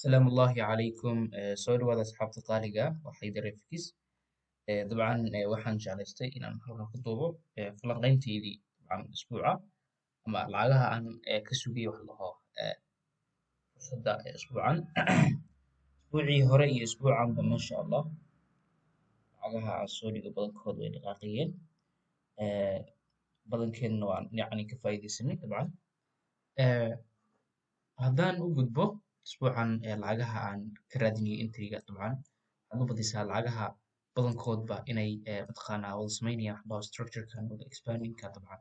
السلام الله عليكم soo dhawaada asxaabta qaaliga waxay dareefkis dabcan waxaan jeclaystay inaan halkan ku duubo falanqaynteydii dabcan isbuuca ama lacagaha aan ka sugay wax laho fursadda isbuucan isbuucii hore iyo isbuucanba masha Allah lacagaha aan soo dhigo badankood way dhaqaaqiyeen badankeedna waan yacni ka faa'iidaysanay dabcan haddaan u gudbo isbuucan lacagaha aan ka raadinayay intriga dabcan waxaad u badisaa lacagaha badankoodba inay mataqaanaa wada samaynayaan wax dhaho structurekan wada expandingka dabcan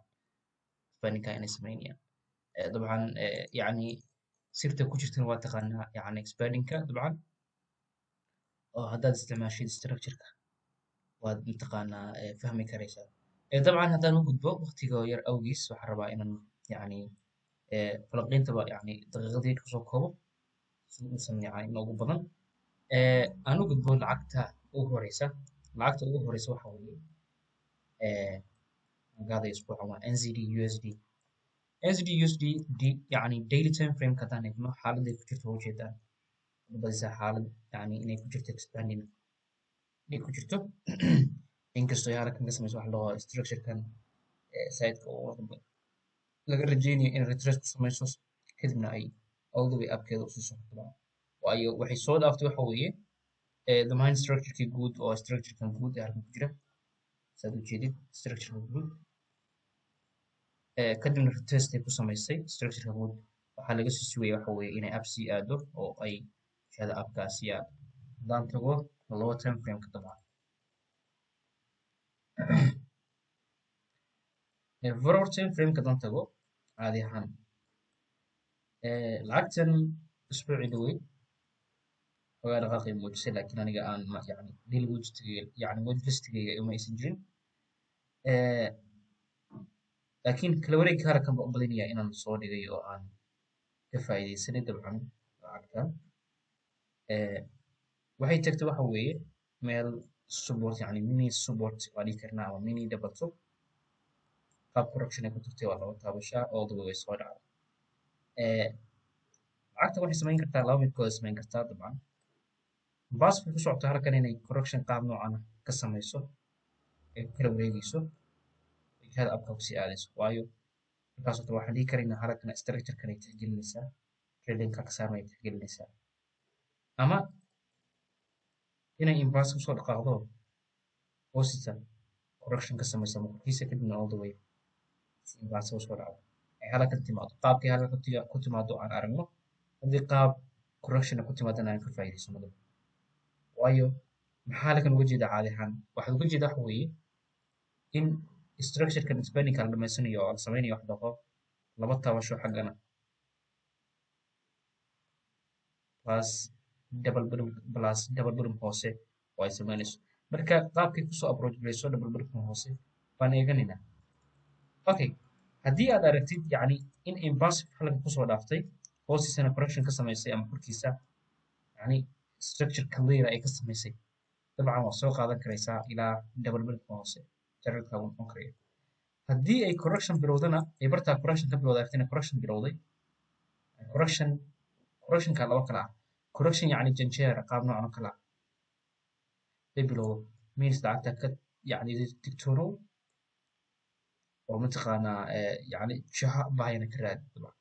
expandingka inay samaynayaan dabcan yacni sirta ku jirtana waa taqaanaa yacni expandingka dabcan oo haddaad isticmaashid structureka waad mataqaanaa fahmi karaysaa dabcan haddaan u gudbo waqtiga yar awgiis waxaan rabaa inaan yacni falanqayntaba yacni daqiiqadii kasoo koobo uusan yacni inoogu badan aan u gudbo lacagta ugu horeysa waxa weeye magaaday isbuucan waa NZD USD NZD USD yacni daily time frame haddaan eegno xaaladday ku jirto waa ujeedaan badisaa xaalad yacni inay ku jirto expanding inay ku jirto inkastoo ay halkan ka samayso wax loo structurekan siteka laga rajeynayo in retrace ku samayso kadibna ay all the way upkeeda usii socoto waayo waxay soo dhaaftay waxa weeye the main structureki guud oo structurekan guud ee halkan ku jira saad u jeedid structureka guud kadibna retest ay ku samaysay structureka guud waxaa laga soo sugaya waxa weeye inay up sii aado oo ay shada upkaa sii aado haddaan tago lower time frameka dabcan forward time frameka haddaan tago caadi ahaan lacagtan isbuucii dhawey ogaa dhaqaaqay muujisay laakiin aniga aan yani daily yani wajvestigayga uma aysan jirin laakiin kala wareegka harakan baan u badinayaa inaan soo dhigay oo aan ka faa'iidaysanay dabcan lacagtan waxay tagtay waxa weeye meel support yani mini support waa dhihi karnaa ama mini double top qaab correction ay ku tagtay waa laba taabashaa all the way way soo dhacday lacagta waxay samayn kartaa laba midkood samayn kartaa dabcan baska ku socota halkan inay correction qaab noocan ka samayso ay ku kala wareegayso jihada abka kusii aadayso waayo markaas horta waxaan dhihi karaynaa halkan structurekan ay tixgelinaysaa tradingka ka saarna ay tixgelinaysaa ama inay inverse kusoo dhaqaaqdo hoosita correction ka samaysa markiisa kadibna all the way si inverse usoo dhacdo ay halkan timaado qaabkay halkan ku timaado aan aragno haddii qaab correction ku timaadana aan ka faa'iidaysano waayo maxaa halkan uga jeeda caadi ahaan waxaad uga jeeda waxa weeye in structurekan expandingka la dhamaysanayo oo la samaynayo wax dhaqo laba taabasho xaggana plus double bottom hoose oo ay samaynayso marka qaabkay kusoo approach garayso double bottom hoose baan eeganaynaa okay haddii aad aragtid yacni in impulsive halkan kusoo dhaaftay hoostiisana correction ka samaysay ama korkiisa yani structure clear ay ka samaysay dabcan waa soo qaadan karaysaa ilaa double bottom hoose jararka uu noqon karayo haddii ay correction bilowdana ay bartaa correction ka bilowda aragtina correction bilowday correctionka laba kala ah correction yacni janjeera qaab noocan oo kala ah ay bilowdo means lacagta ka yacni digtoonow oo mataqaanaa yacni jaha bahayana ka raadi dabcan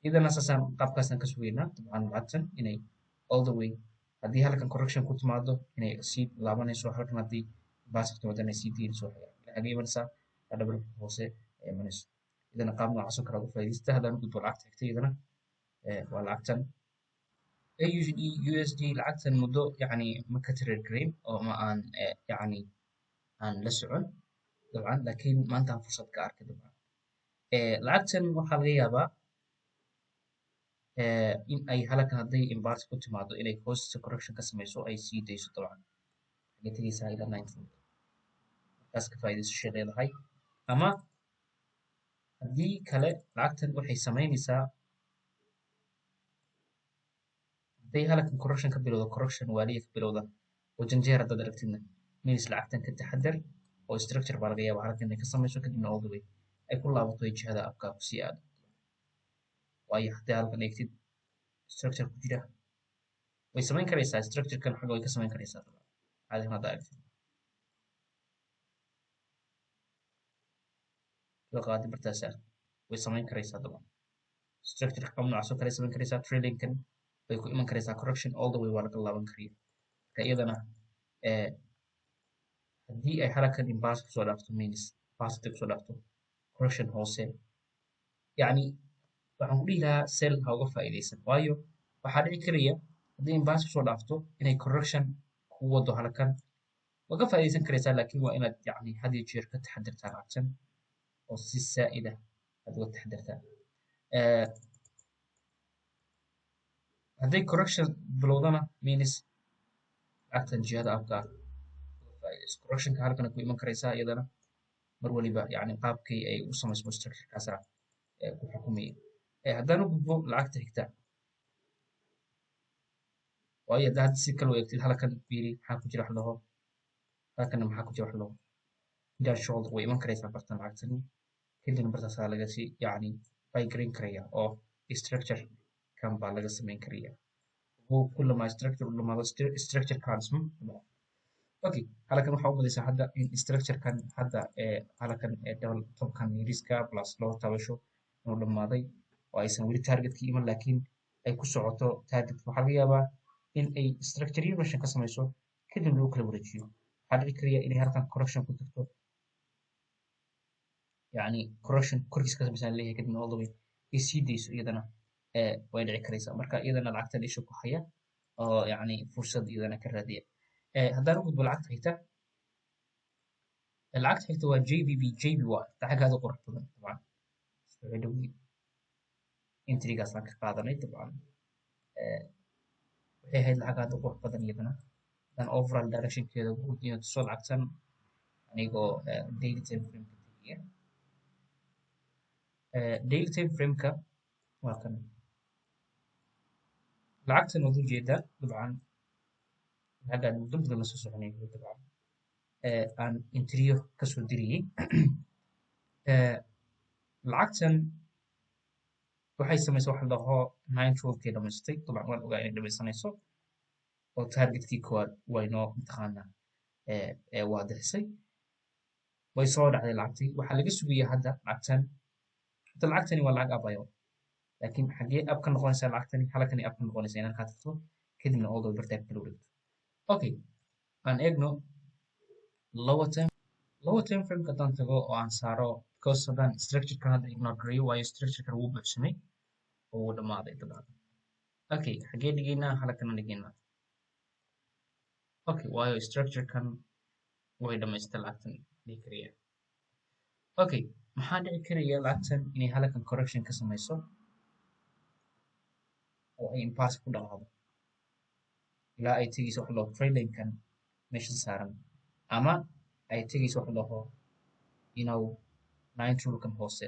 idana saasaan qaabkaasaan ka sugaynaa dabcan lacagtan inay all the way haddii halkan correction ku timaado inay sii laabanayso halkan haddii baasik timaado inay sii diinayso xagee imanaysaa double hoose ay imanayso idana qaab noocaas oo kale uga faa'iidaysta haddaan u gudbo lacagta xigta idana waa lacagtan AUD USD lacagtan muddo yacni ma ka trade garayn oo ma aan yacni aan la socon dabcan laakiin maanta aan fursad ka arkay dabcan lacagtan waxaa laga yaabaa in ay halkan hadday inverse ku timaado inay hoosisa correction ka samayso ay sii dayso dabcan waxay tegaysaa ilaa 90 markaas ka faa'iidaysashay leedahay ama haddii kale lacagtan waxay samaynaysaa hadday halkan correction ka bilowdo correction waaliya ka bilowda oo janjeer haddaad aragtidna means lacagtan ka taxadar oo structure baa laga yaabaa halkan inay ka samayso kadibna all the way ay ku laabato ay jihada abka kusii aado waayo haddii halkan eegtid structure ku jira way samayn karaysaa structure-kan xagga way ka samayn karaysaa dabcan caadi ahaan hadda aragtid la qaadi bartaas ah way samayn karaysaa dabcan structure-ka qaab noocaas oo kale samayn karaysaa trailing-kan way ku iman karaysaa correction all the way waa laga laaban karaya marka iyadana haddii ay halkan impasse kusoo dhaafto means positive kusoo dhaafto correction hoose yacni waxaan ku dhihi lahaa sell ha uga faa'iidaysan waayo waxaa dhici karaya haddii impasse kusoo dhaafto inay correction ku wado halkan waa ka faa'iidaysan karaysaa laakiin waa inaad yacni had iyo jeer ka taxadirtaa lacagtan oo si saa'ida aad uga taxadirtaa hadday correction bilowdana means lacagtan jihada abka ah correctionka halkan ku iman karaysaa iyadana mar waliba yacni qaabkii ay u samaysmo structurekaasa ku xukumaya haddaan u gudbo lacagta xigta waayo hadda hadda si kale u eegtid halkan fiiri maxaa ku jira wax laho halkanna maxaa ku jira wax laho middle shoulder way iman karaysaa bartan lacagtani kadibna bartaasaa laga si yacni bay garin karaya oo structure kan baa laga samayn karaya kullama structure u dhamaado structure kan okay halkan waxaa u badaysaa hadda in structure-kan hadda halkan double topkan yariska plus loo tabasho inuu dhammaaday oo aysan weli targetkii iman laakiin ay ku socoto targetka waxaa laga yaabaa in ay structure inversion ka samayso kadib lagu kala wareejiyo waxaa dhici karaya inay halkan correction ku tagto yacni correction korkiis ka samaysan leeyahay kadibna all the way ay sii dayso iyadana way dhici karaysaa marka iyadana lacagtan isha ku haya oo yacni fursad iyadana ka raadiya haddaan u gudbo lacagta xigta lacagta xigta waa JBB JBY lacag aad u qurux badan dabcan soo dhowey intrigaasaan ka qaadanay dabcan waxay ahayd lacag aad u qurux badan iyadana haddaan overall directionkeeda guud iyo tuso lacagtan anigoo daily time frame-ka tegiya daily time frame-ka waa kan lacagtan waad ujeedaa dabcan hadda muddo badan la soo soconay dabcan aan interior kasoo diriyey lacagtan waxay samaysay wax la dhaho 912kii dhamaystay dabcan waan ogaa inay dhamaysanayso oo targetkii koowaad way noo imtixaana waadixisay way soo dhacday lacagtii waxaa laga sugaya hadda lacagtani waa lacag abayo laakiin xaggee ab ka noqonaysaa lacagtani halkani ab ka noqonaysaa inaan kaa tagto kadibna all the way bartaab kala wareegto okay aan eegno lower time frame haddaan tago oo aan saaro because haddaan structure-kan hadda ignore gareeyo waayo structure-kan wuu buuxsamay oo wuu dhammaaday dabcan okay xaggee dhigaynaa halkana dhigaynaa okay waayo structure-kan way dhamaystay lacagtan dhihi karaya okay maxaa dhici karaya lacagtan inay halkan correction ka samayso oo ay impasse ku dhaqaaqdo ilaa ay tegayso wax loo trailing-kan meesha saaran ama ay tegayso wax laho inuu 912kan hoose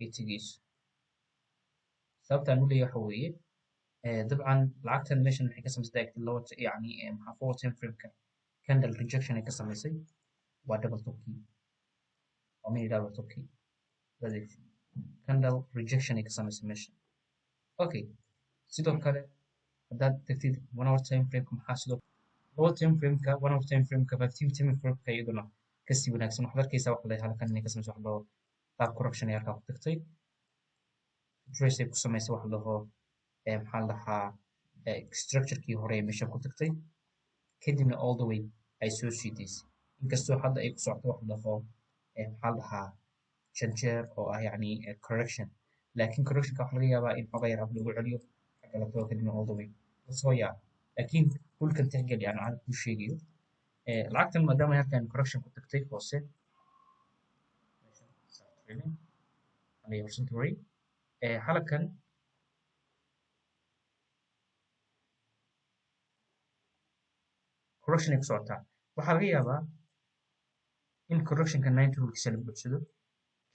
ay tegayso sababtaan u leeyahay waxa weeye dabcan lacagtan meeshan waxay ka samaysay active lower yacni maxaa forward time frame-ka candle rejection ay ka samaysay waa double top-kii waa mini double top-kii candle rejection ay ka samaysay meesha okay sidoo kale haddaad tagtid 1 hour time frame-ka maxaa sidoo lower time frame-ka 1 hour time frame-ka 15 time frame-ka iyaduna kasii wanaagsan waxaad arkaysaa wax leeyahay halkan inay ka samayso wax loo qaab correction ay halkaa ku tagtay trace ay ku samaysay wax laho maxaa la dhahaa structure-kii hore ee meesha ku tagtay kadibna all the way ay soo sii daysay inkastoo hadda ay ku socoto wax laho maxaa la dhahaa janjeer oo ah yacni correction laakiin correctionka waxa laga yaabaa in xoga yar ab lagu celiyo xagga la tago kadibna all the way lasoo yaa laakiin dhulkan tixgeli aan cad kuu sheegayo lacagtan maadaama ay halkan correction ku tagtay hoose halkan correction ay ku socotaa waxaa laga yaabaa in correctionka 90 hulkiisa la buuxsado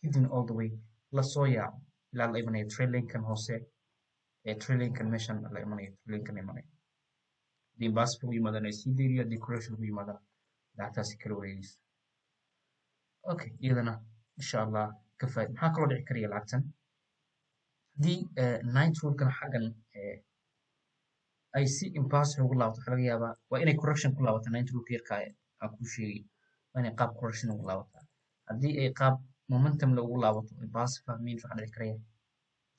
kadibna all the way lasoo yaaco ilaa la imanayo trailing-kan hoose trailing-kan meeshan la imanayo trailing-kan imanayo haddii impasse lagu yimaadana ay sii dayriyo haddii correction lagu yimaadana lacagtaasi kala wareegayso okay iyadana insha allah ka faaid maxaa kaloo dhici karaya lacagtan haddii 912kan xaggan ay si impossible ugu laabato waxaa laga yaabaa waa inay correction ku laabato 90 rulka yarka aan kuu sheegay waa inay qaab correction ugu laabataa haddii ay qaab momentum la ugu laabato impossive means waxaa dhici karaya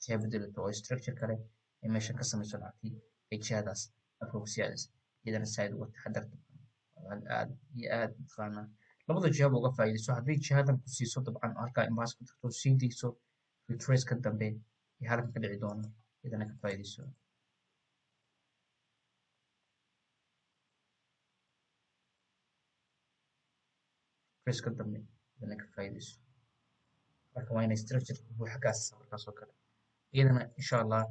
jiha bedelato oo structure kale ay meesha ka samayso lacagtii ay jihadaas afka ku siyaadaysa iyadana saaid uga taxadarto aad iyo aad mataqaanaa labada jihaba uga faa'iidayso haddii jihadan ku siiso dabcan halkaa impossive ku tagto sii dayso retrace ka dambe iyo halkan ka dhici doono iyadana ka faa'iidayso retrace ka dambe iyadana ka faa'iidayso marka waa inay structure buuxa kaas markaas oo kale iyadana insha allah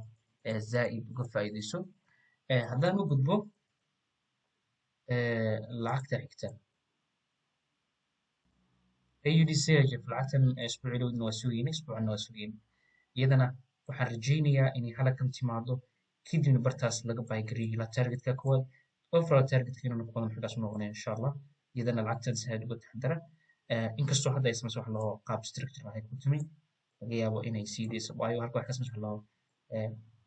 zaa'id uga faa'iidayso haddaan u gudbo lacagta xigta AUD/CHF lacagtan isbuuci dhowdna waa sugayna isbuucanna waa sugayna iyadana waxaan rajaynayaa inay halkan timaado kadibna bartaas laga baaygareeyo ilaa targetka koowaad overall targetkiina noqodan xaggaas u noqonaya insha allah iyadana lacagtan si aad uga taxadara inkastoo hadda ay samayso wax laho qaab structure waxay ku timi laga yaabo inay sii dayso waayo halka wax ka samayso laho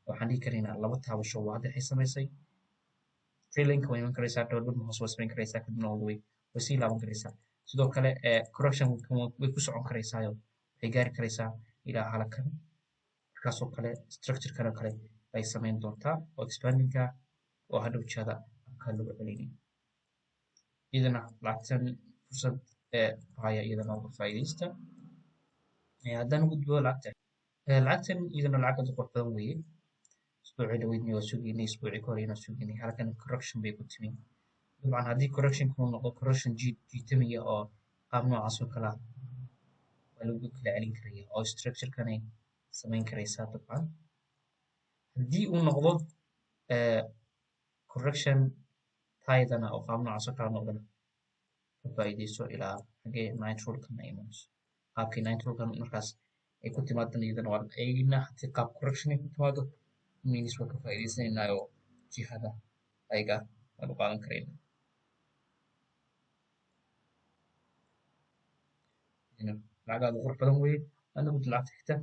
waxaan dhihi karaynaa laba taabasho waadix ay samaysay trailinka way iman karaysaa dhowr hoos way samayn karaysaa kadibna all the way way sii laaban karaysaa sidoo kale correction way ku socon karaysaayo waxay gaari karaysaa ilaa halakan markaasoo kale structure kale ay samayn doontaa oo expandingka oo hadhow jihada halkaa lagu celinay iyadana lacagtan fursad bahaya iyadana uga faa'iidaysta haddaan u gudbo lacagtan iyadana lacag aad u qurux badan weeye isbuucii dhaweydna waa sugaynay isbuucii ka horeyna sugaynay halkan correction bay ku timi dabcan haddii correction kuu noqdo correction jiitamaya oo qaab noocaas oo kale waa lagu kala celin karaya oo structure-kanay samayn karaysaa dabcan haddii uu noqdo correction taydana oo qaab noocaas oo kale noqdana ka faa'iidayso ilaa xagee 9 rulkan ay imanayso qaabkii 9 rulkan markaas ay ku timaadana iyadana waa eegina haddii qaab correction ay ku timaado means waa ka faa'iidaysanaynaa oo jihada ayaga waan u qaadan karayna lacag aad u qurux badan weeye aadna gud lacagta xigta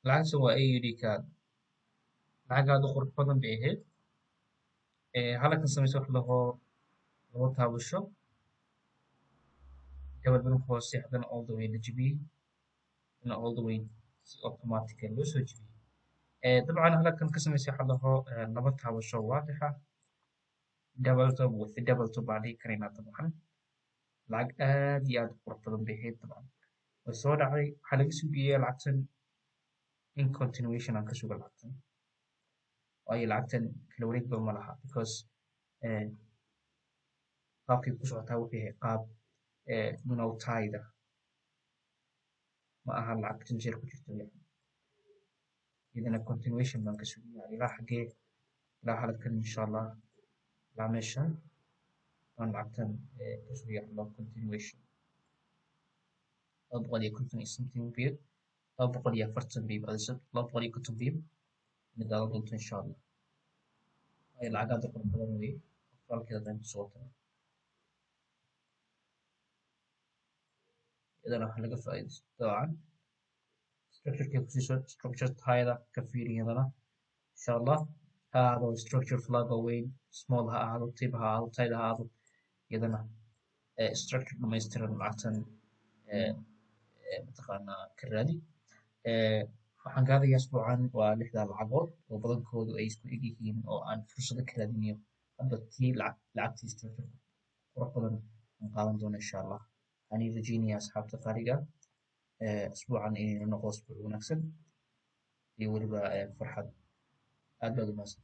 lacagta waa AUD card lacag aad u qurux badan bay ahayd halkan samaysa wax laho labo taabasho double bank hoose haddana all the way la jebiyey haddana all the way si automatic loo soo jebiyey dabcan halkan ka samaysa waxa laho laba taabasho waadixa double top with double top baan dhihi karaynaa dabcan lacag aad iyo aad u qurux badan bay ahayd dabcan way soo dhacday waxaa laga sugayay lacagtan in continuation aan ka suga lacagtan waayo lacagtan kala wareegba ma laha because qaabkay ku socotaa wuxuu yahay qaab munawtayda ma aha lacagtan jeer ku jirto iyadana continuation baan ka sugaya ilaa xagee ilaa halkan insha allah ilaa meeshan waan lacagtan ka sugaya loo continuation 250 something bid 240 bib adisad 250 bib midada doonto insha allah ay lacagaad qor badan weeye falkeeda dan soo tahay idana waxa laga faa'iideysto dabcan structure-ka ku sii structure tayada ka fiiriyadana insha allah aado structure flag weyn small ha aado tip ha aado tayada ha aado iyadana structure dhamaystiran lacagtan mataqaanaa ka raadi waxaan gaadayaa isbuucan waa 6 lacagood oo badankoodu ay isku eg yihiin oo aan fursado ka raadinayo hadda tii lacagtii structure qurux badan aan qaadan doono insha allah ani rajaynayaa asxaabta qaaliga اسبوعا إيه نقص بالونكسن يولي بقى فرحة أدبا دماسة